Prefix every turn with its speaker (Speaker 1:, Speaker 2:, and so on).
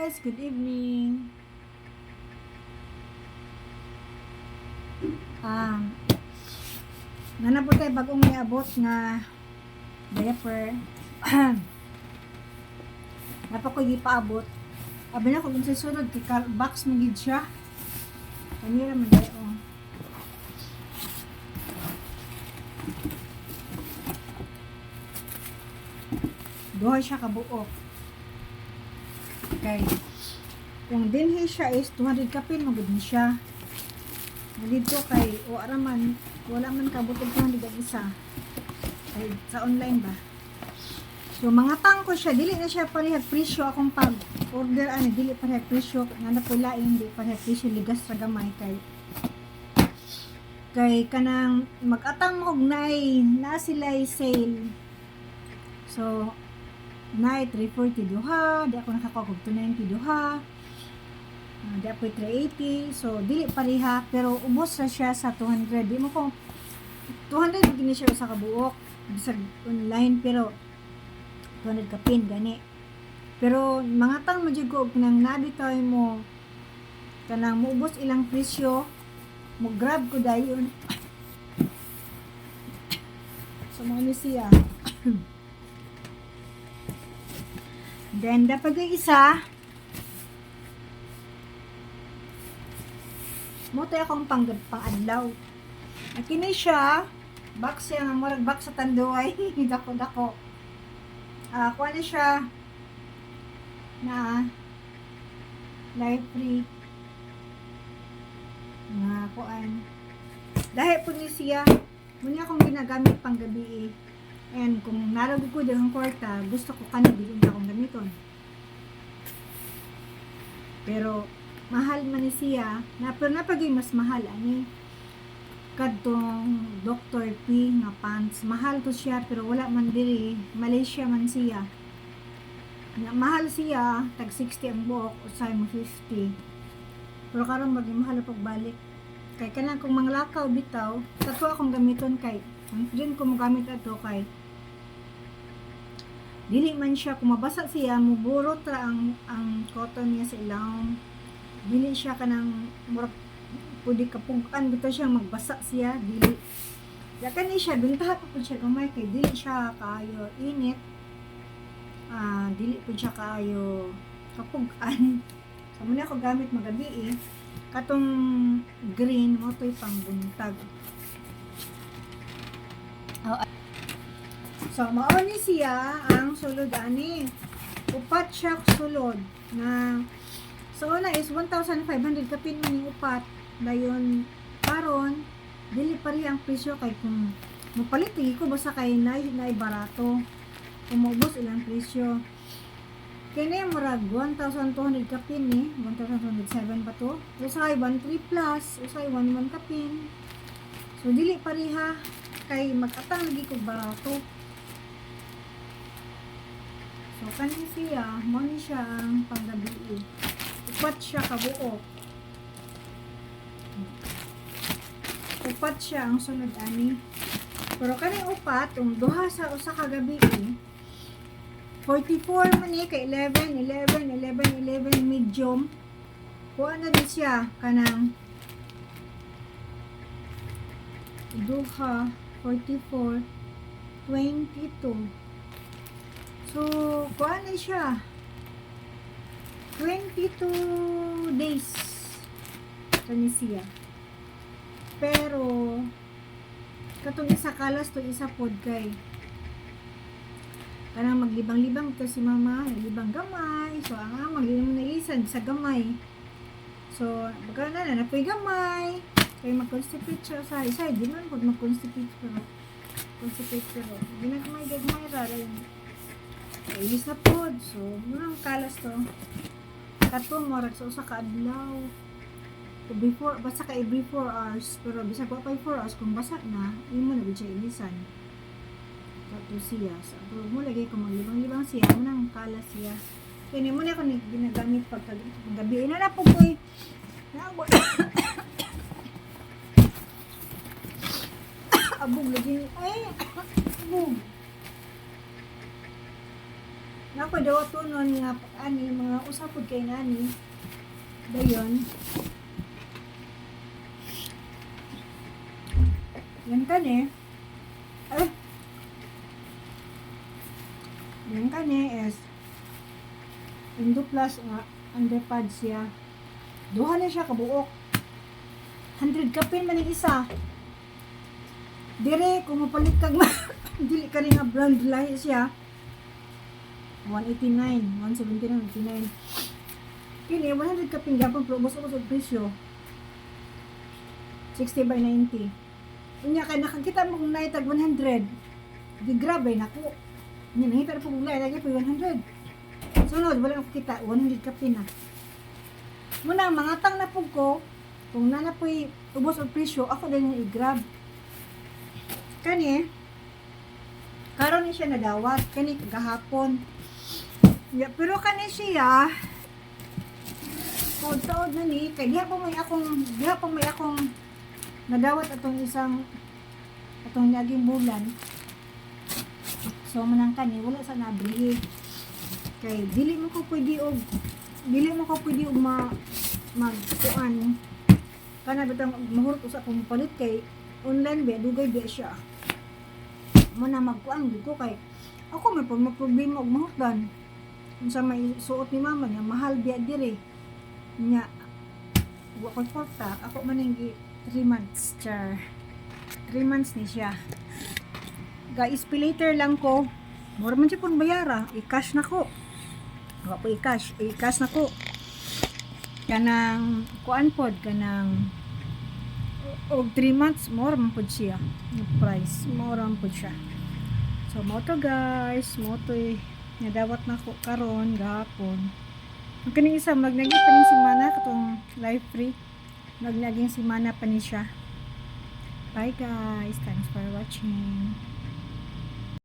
Speaker 1: guys, good evening. Nanapot tayo bagong niabot nga diaper. Napa ko gipaabot. Abi na ko kung susunod kay box magid siya. Kanira man dayo. Duha siya kabuok. Okay. Kung dinhi siya is 200 kapin magud ni siya. Dito kay wala man kabutog 200 ang isa. Ay, sa online ba? So mga tangko siya, dili na siya parehag presyo akong pag order ani dili parehag presyo nga napulain di parehag presyo ligas ra gamay kay kanang mag-atang og nay na sila sale. So night 340 duha, di ako nakakuha og 290 duha. Di ako 380. So dili pareha pero ubos na siya sa 200. Di mo ko 200 gini siya sa kabuok bisag online pero 200 kapin gani. Pero mga tang magyud ko nang nabitaw mo kanang muubos ilang presyo mo grab ko dayon. So mo ni siya. Then dapat yung isa mo tayo akong pang-adlaw. Kini siya box siya nga murag box sa tanduay. Dako kuha na siya na live free nga kuan dahil po ni siya muna akong ginagamit pang gabi and kung narag ko din ang kwarta gusto ko kanina akong gamiton pero mahal man ni siya pero napagay mas mahal ani kadtong Dr. P nga pants mahal to siya pero wala man diri Malaysia man siya nga mahal siya tag 60 ang buok usay mo 50 pero karon maging mahal pag balik kay kanang kung manglakaw bitaw tato akong gamiton kay ang friend ko mo gamit ato kay dili man siya kung mabasa siya muburot ra ang cotton niya sa ilang dili siya kanang murag pwede kapugan bitaw siya magbasa siya dili yakan ni siya bintahan po siya gamay kay dili siya kaayo init dili po siya kaayo kapugan so muna ako gamit magabi katong green mo to'y pang buntag so mao ni siya ang sulod ani upat siya sulod na so una is 1,500 kapin man yung upat dayon karon dili pa rin ang presyo kay kung mapalit ko basta kay nay barato umubos ilang presyo kini murag 1,200 kapin ni 1,207 pa to usay 13 plus usay 11 kapin so dili pareha kay mag-atang lagi ko barato so kanin siya mo ni siya ang panggabi upat siya kabuok upat siya ang sunod ani pero kaning upat duha sa usa ka gabi 44 man ni kay 11 medium kuha na din siya kanang duha 44 22 so kuha na siya 22 days kani siya pero katong isa kalas to isa pod kay kanang maglibang-libang to si mama naglibang gamay so ang maglibang na isan sa gamay so baga na napoy gamay kay mag-constipate siya sa isa di man pod mag-constipate pero ginagamay rara yun ilis na pod so murang kalas to katong morag sa usa ka adlaw before basta ka every 4 hours pero bisag pa 4 hours kung basa na imo na gid siya ilisan kato siya sa so, mo lagi ko maglibang-libang siya mo nang kala siya kini mo na ko ginagamit pag gabi na po ko abog lagi ay abog Nako daw to nun nga ani mga usapod kay nani. Dayon. Yan kani. Ay. Yan kani is Indo plus nga underpad siya. Duha na siya kabuok. 100 kapin man yung isa. Dire kung mapalit kag dili ka rin nga brand lahi siya. 189, 179, 189. Kini 100 kapin gapon pero ubos-ubos og presyo. 60 by 90. Unya kay nakakita mo kung naitag 100. Di grabe nako. Nya nangita po kung naitag po 100. Sunod wala ko kita 100 kapin na. Muna mga tang na pug ko kung nana po'y ubos og presyo ako din yung i-grab. Kani karon ni siya nadawat kani kagahapon. Yeah, pero kani siya taod na ni kay diha pa may akong nadawat atong naging bulan. So manang kani wala sa nabrihi. Kay dili mo ko pwede og magkuan kana bitang mahurot usa kung palit kay online ba dugay ba siya. Mo na magkuan gid ko kay ako may problema og mahutdan. Unsa may suot ni mama niya mahal biya dire nya wa ko porta ako man ang 3 months char 3 months ni siya guys pay later lang ko mura man siya pun bayara i-cash na ko wa po i-cash na ko kanang kuan pod kanang og 3 months mura man pod siya yung price mura man pod siya so mo to guys mo to nadawat na ko karon gahapon. Ang kaning isa magnagi pa ni semana katong live free. Magnaging semana pa ni siya. Bye guys, thanks for watching.